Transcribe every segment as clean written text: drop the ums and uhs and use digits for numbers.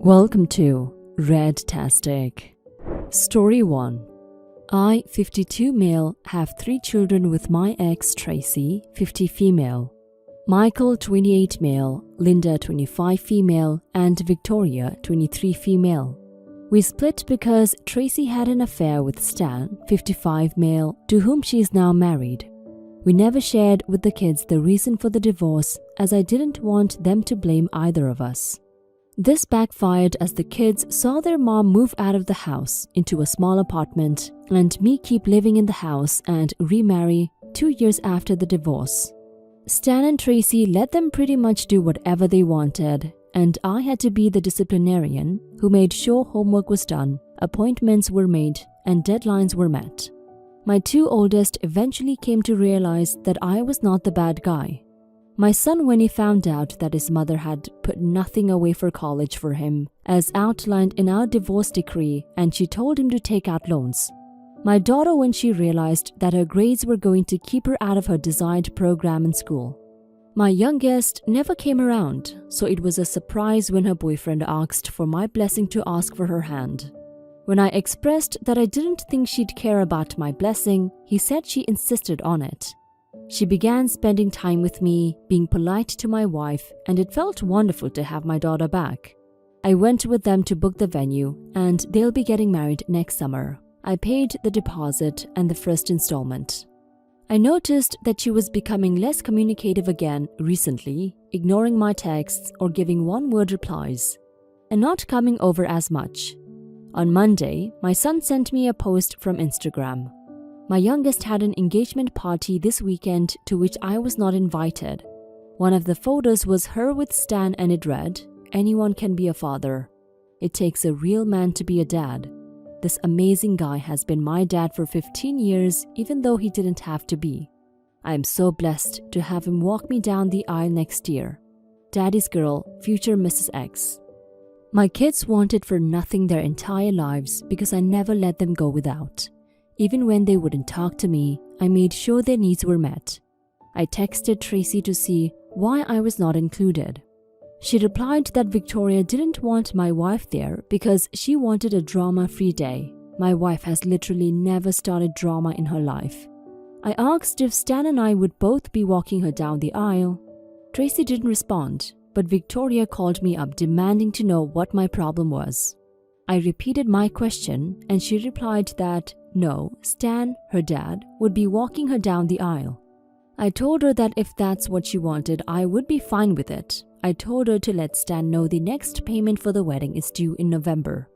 Welcome to Redtastic. Story 1. I, 52 male, have 3 children with my ex Tracy, 50 female. Michael, 28 male, Linda, 25 female, and Victoria, 23 female. We split because Tracy had an affair with Stan, 55 male, to whom she is now married. We never shared with the kids the reason for the divorce, as I didn't want them to blame either of us. This backfired as the kids saw their mom move out of the house into a small apartment and me keep living in the house and remarry 2 years after the divorce. Stan and Tracy let them pretty much do whatever they wanted, and I had to be the disciplinarian who made sure homework was done, appointments were made, and deadlines were met. My 2 oldest eventually came to realize that I was not the bad guy. My son, when he found out that his mother had put nothing away for college for him, as outlined in our divorce decree, and she told him to take out loans. My daughter, when she realized that her grades were going to keep her out of her desired program in school. My youngest never came around, so it was a surprise when her boyfriend asked for my blessing to ask for her hand. When I expressed that I didn't think she'd care about my blessing, he said she insisted on it. She began spending time with me, being polite to my wife, and it felt wonderful to have my daughter back. I went with them to book the venue, and they'll be getting married next summer. I paid the deposit and the first installment. I noticed that she was becoming less communicative again recently, ignoring my texts or giving one-word replies, and not coming over as much. On Monday, my son sent me a post from Instagram. My youngest had an engagement party this weekend to which I was not invited. One of the photos was her with Stan and it read, "Anyone can be a father. It takes a real man to be a dad. This amazing guy has been my dad for 15 years even though he didn't have to be. I am so blessed to have him walk me down the aisle next year. Daddy's girl, future Mrs. X." My kids wanted for nothing their entire lives because I never let them go without. Even when they wouldn't talk to me, I made sure their needs were met. I texted Tracy to see why I was not included. She replied that Victoria didn't want my wife there because she wanted a drama-free day. My wife has literally never started drama in her life. I asked if Stan and I would both be walking her down the aisle. Tracy didn't respond, but Victoria called me up demanding to know what my problem was. I repeated my question and she replied that no, Stan, her dad, would be walking her down the aisle. I told her that if that's what she wanted, I would be fine with it. I told her to let Stan know the next payment for the wedding is due in November.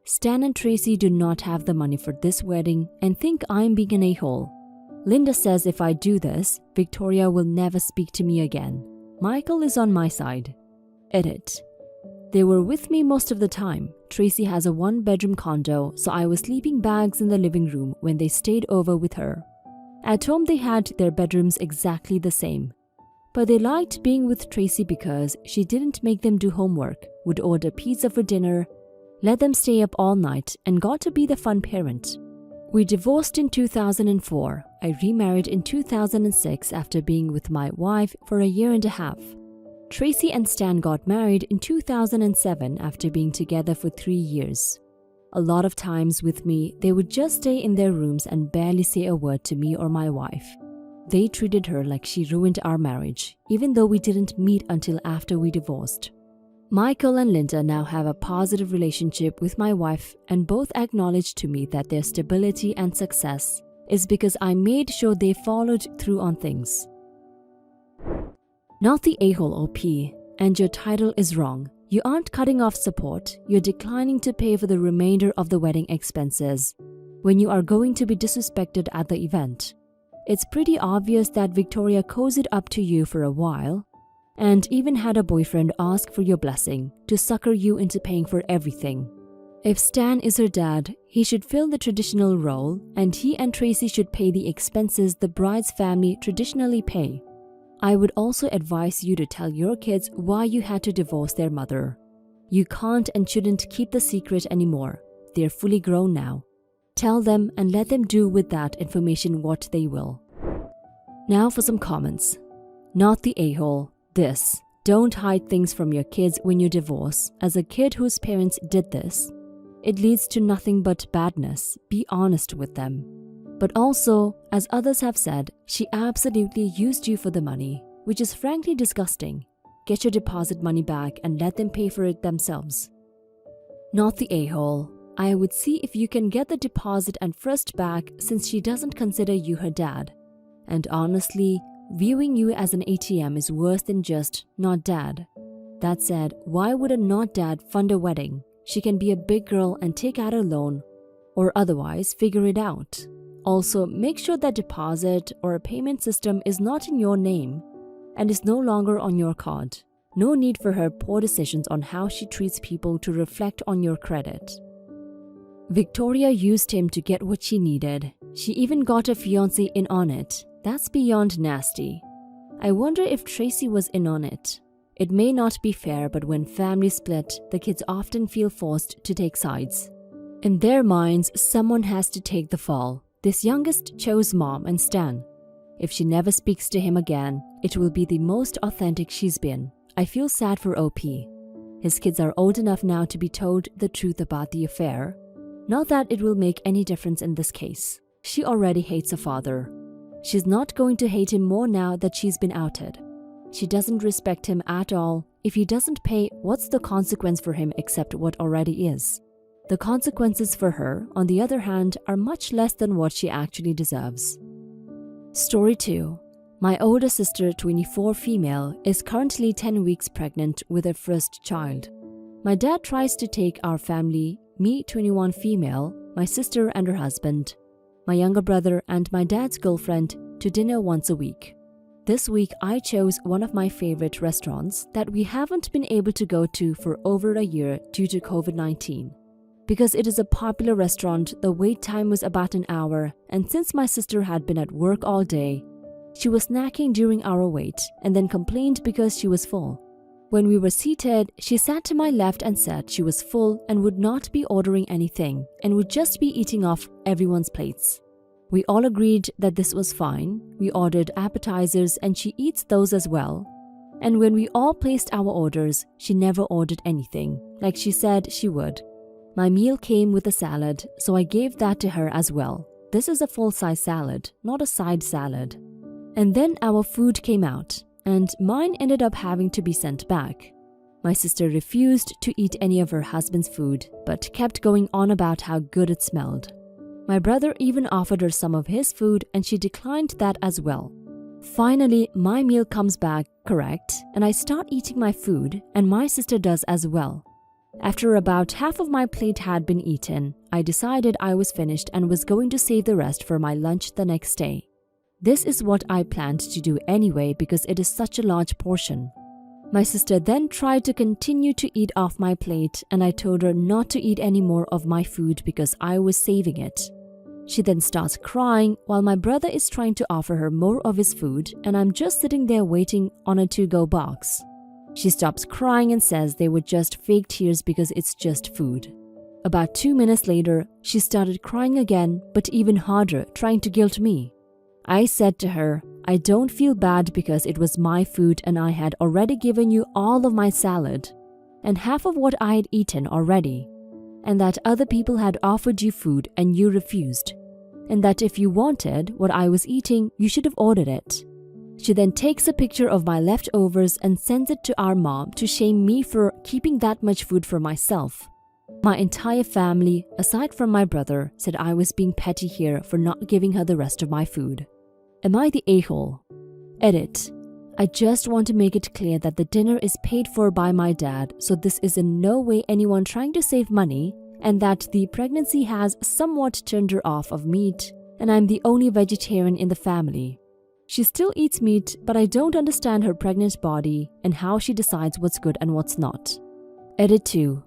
Stan and Tracy do not have the money for this wedding and think I'm being an a-hole. Linda says if I do this, Victoria will never speak to me again. Michael is on my side. Edit. They were with me most of the time. Tracy has a 1-bedroom condo, so I was sleeping bags in the living room when they stayed over with her. At home they had their bedrooms exactly the same. But they liked being with Tracy because she didn't make them do homework, would order pizza for dinner, let them stay up all night, and got to be the fun parent. We divorced in 2004. I remarried in 2006 after being with my wife for a year and a half. Tracy and Stan got married in 2007 after being together for 3 years. A lot of times with me, they would just stay in their rooms and barely say a word to me or my wife. They treated her like she ruined our marriage, even though we didn't meet until after we divorced. Michael and Linda now have a positive relationship with my wife and both acknowledge to me that their stability and success is because I made sure they followed through on things. Not the a-hole OP, and your title is wrong. You aren't cutting off support, you're declining to pay for the remainder of the wedding expenses when you are going to be disrespected at the event. It's pretty obvious that Victoria cozied up to you for a while and even had a boyfriend ask for your blessing to sucker you into paying for everything. If Stan is her dad, he should fill the traditional role and he and Tracy should pay the expenses the bride's family traditionally pay. I would also advise you to tell your kids why you had to divorce their mother. You can't and shouldn't keep the secret anymore. They're fully grown now. Tell them and let them do with that information what they will. Now for some comments. Not the a-hole. This. Don't hide things from your kids when you divorce. As a kid whose parents did this, it leads to nothing but badness. Be honest with them. But also, as others have said, she absolutely used you for the money, which is frankly disgusting. Get your deposit money back and let them pay for it themselves. Not the a-hole. I would see if you can get the deposit and trust back since she doesn't consider you her dad. And honestly, viewing you as an ATM is worse than just not dad. That said, why would a not dad fund a wedding? She can be a big girl and take out a loan, or otherwise figure it out. Also, make sure that deposit or a payment system is not in your name and is no longer on your card. No need for her poor decisions on how she treats people to reflect on your credit. Victoria used him to get what she needed. She even got her fiancé in on it. That's beyond nasty. I wonder if Tracy was in on it. It may not be fair, but when families split, the kids often feel forced to take sides. In their minds, someone has to take the fall. This youngest chose mom and Stan. If she never speaks to him again, it will be the most authentic she's been. I feel sad for OP. His kids are old enough now to be told the truth about the affair. Not that it will make any difference in this case. She already hates her father. She's not going to hate him more now that she's been outed. She doesn't respect him at all. If he doesn't pay, what's the consequence for him except what already is? The consequences for her, on the other hand, are much less than what she actually deserves. Story 2. My older sister, 24 female, is currently 10 weeks pregnant with her first child. My dad tries to take our family, me, 21 female, my sister and her husband, my younger brother and my dad's girlfriend, to dinner once a week. This week, I chose one of my favorite restaurants that we haven't been able to go to for over a year due to COVID-19. Because it is a popular restaurant, the wait time was about an hour, and since my sister had been at work all day, she was snacking during our wait and then complained because she was full. When we were seated, she sat to my left and said she was full and would not be ordering anything and would just be eating off everyone's plates. We all agreed that this was fine. We ordered appetizers and she eats those as well. And when we all placed our orders, she never ordered anything, like she said she would. My meal came with a salad, so I gave that to her as well. This is a full-size salad, not a side salad. And then our food came out, and mine ended up having to be sent back. My sister refused to eat any of her husband's food, but kept going on about how good it smelled. My brother even offered her some of his food, and she declined that as well. Finally, my meal comes back correct, and I start eating my food, and my sister does as well. After about half of my plate had been eaten, I decided I was finished and was going to save the rest for my lunch the next day. This is what I planned to do anyway because it is such a large portion. My sister then tried to continue to eat off my plate and I told her not to eat any more of my food because I was saving it. She then starts crying while my brother is trying to offer her more of his food and I'm just sitting there waiting on a to-go box. She stops crying and says they were just fake tears because it's just food. About 2 minutes later, she started crying again, but even harder, trying to guilt me. I said to her, I don't feel bad because it was my food and I had already given you all of my salad and half of what I had eaten already, and that other people had offered you food and you refused, and that if you wanted what I was eating, you should have ordered it. She then takes a picture of my leftovers and sends it to our mom to shame me for keeping that much food for myself. My entire family, aside from my brother, said I was being petty here for not giving her the rest of my food. Am I the a-hole? Edit. I just want to make it clear that the dinner is paid for by my dad, so this is in no way anyone trying to save money, and that the pregnancy has somewhat turned her off of meat, and I'm the only vegetarian in the family. She still eats meat, but I don't understand her pregnant body and how she decides what's good and what's not. Edit 2.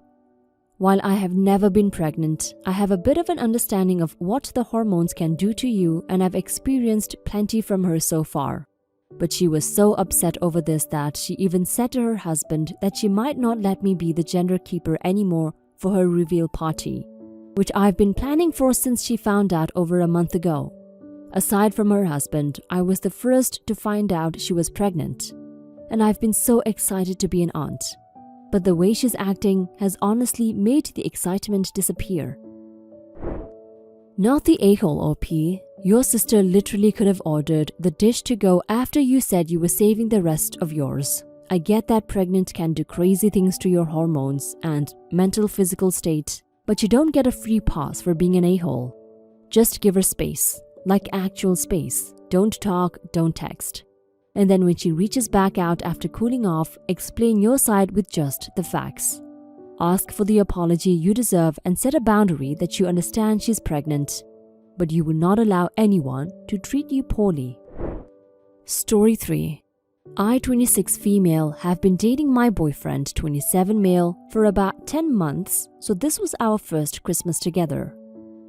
While I have never been pregnant, I have a bit of an understanding of what the hormones can do to you and I've experienced plenty from her so far. But she was so upset over this that she even said to her husband that she might not let me be the gender keeper anymore for her reveal party, which I've been planning for since she found out over a month ago. Aside from her husband, I was the first to find out she was pregnant. and I've been so excited to be an aunt. But the way she's acting has honestly made the excitement disappear. Not the a-hole OP. Your sister literally could have ordered the dish to go after you said you were saving the rest of yours. I get that pregnant can do crazy things to your hormones and mental physical state, but you don't get a free pass for being an a-hole. Just give her space, like actual space. Don't talk, don't text. And then when she reaches back out after cooling off, explain your side with just the facts. Ask for the apology you deserve and set a boundary that you understand she's pregnant, but you will not allow anyone to treat you poorly. Story 3. I, 26 female, have been dating my boyfriend, 27 male, for about 10 months, so this was our first Christmas together.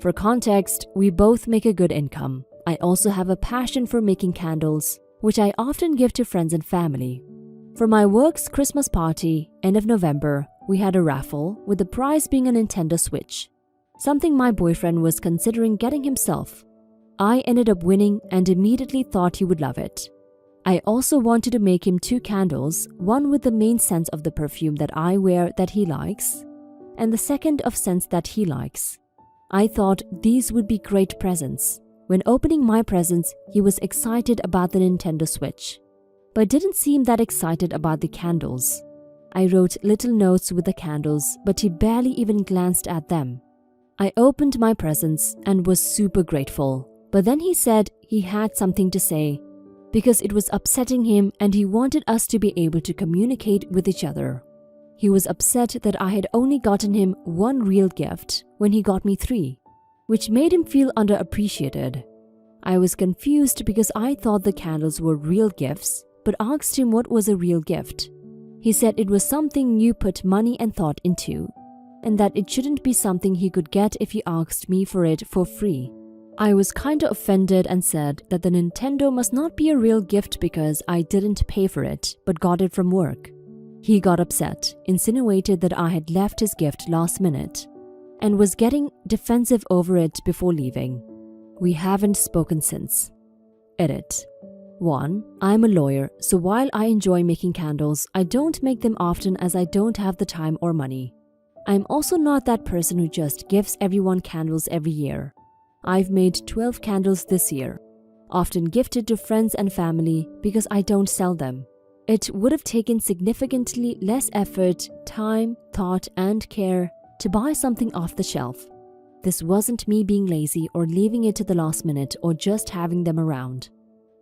For context, we both make a good income. I also have a passion for making candles, which I often give to friends and family. For my work's Christmas party, end of November, we had a raffle, with the prize being a Nintendo Switch, something my boyfriend was considering getting himself. I ended up winning and immediately thought he would love it. I also wanted to make him 2 candles, one with the main scent of the perfume that I wear that he likes, and the second of scents that he likes. I thought these would be great presents. When opening my presents, he was excited about the Nintendo Switch, but didn't seem that excited about the candles. I wrote little notes with the candles, but he barely even glanced at them. I opened my presents and was super grateful, but then he said he had something to say because it was upsetting him and he wanted us to be able to communicate with each other. He was upset that I had only gotten him 1 real gift when he got me 3, which made him feel underappreciated. I was confused because I thought the candles were real gifts, but asked him what was a real gift. He said it was something you put money and thought into, and that it shouldn't be something he could get if he asked me for it for free. I was kinda offended and said that the Nintendo must not be a real gift because I didn't pay for it, but got it from work. He got upset, insinuated that I had left his gift last minute, and was getting defensive over it before leaving. We haven't spoken since. Edit. 1. I'm a lawyer, so while I enjoy making candles, I don't make them often as I don't have the time or money. I'm also not that person who just gives everyone candles every year. I've made 12 candles this year, often gifted to friends and family because I don't sell them. It would have taken significantly less effort, time, thought, and care to buy something off the shelf. This wasn't me being lazy or leaving it to the last minute or just having them around.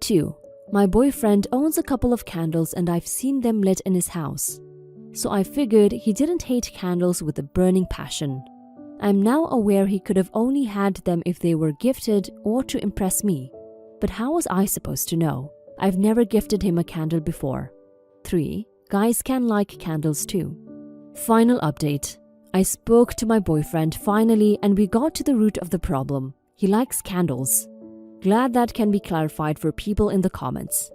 2. My boyfriend owns a couple of candles and I've seen them lit in his house. So I figured he didn't hate candles with a burning passion. I'm now aware he could have only had them if they were gifted or to impress me. But how was I supposed to know? I've never gifted him a candle before. 3. Guys can like candles too. Final update. I spoke to my boyfriend finally and we got to the root of the problem. He likes candles. Glad that can be clarified for people in the comments.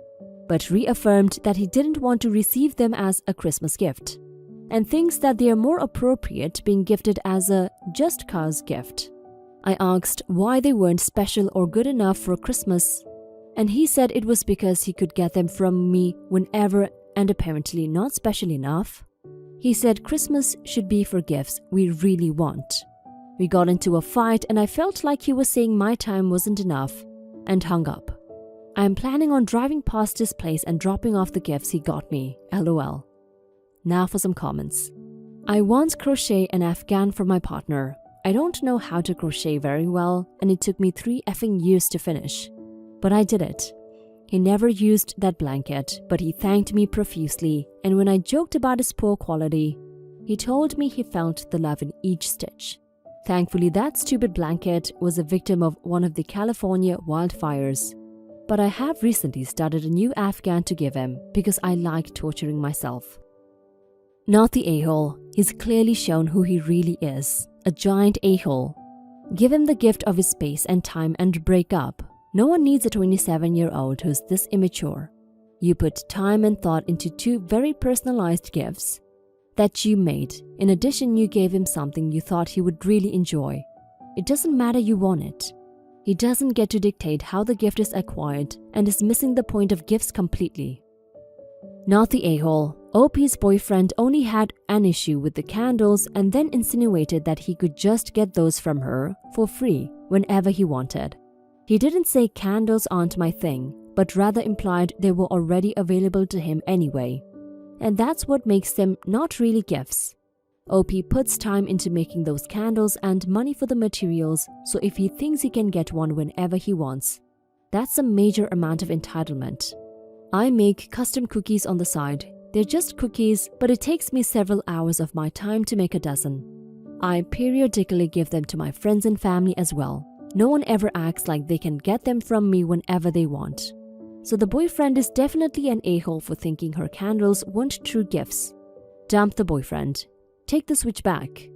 But reaffirmed that he didn't want to receive them as a Christmas gift, and thinks that they are more appropriate being gifted as a just cause gift. I asked why they weren't special or good enough for Christmas, and he said it was because he could get them from me whenever and apparently not special enough. He said Christmas should be for gifts we really want. We got into a fight and I felt like he was saying my time wasn't enough and hung up. I am planning on driving past his place and dropping off the gifts he got me, lol. Now for some comments. I once crochet an Afghan for my partner. I don't know how to crochet very well and it took me 3 effing years to finish. But I did it. He never used that blanket, but he thanked me profusely, and when I joked about his poor quality, he told me he felt the love in each stitch. Thankfully, that stupid blanket was a victim of one of the California wildfires. But I have recently started a new Afghan to give him because I like torturing myself. Not the a-hole. He's clearly shown who he really is. A giant a-hole. Give him the gift of his space and time and break up. No one needs a 27-year-old who's this immature. You put time and thought into 2 very personalized gifts that you made. In addition, you gave him something you thought he would really enjoy. It doesn't matter you want it. He doesn't get to dictate how the gift is acquired and is missing the point of gifts completely. Not the a-hole. OP's boyfriend only had an issue with the candles and then insinuated that he could just get those from her for free whenever he wanted. He didn't say candles aren't my thing, but rather implied they were already available to him anyway. And that's what makes them not really gifts. OP puts time into making those candles and money for the materials, so if he thinks he can get one whenever he wants, that's a major amount of entitlement. I make custom cookies on the side. They're just cookies, but it takes me several hours of my time to make a dozen. I periodically give them to my friends and family as well. No one ever acts like they can get them from me whenever they want. So the boyfriend is definitely an a-hole for thinking her candles weren't true gifts. Dump the boyfriend. Take the switch back.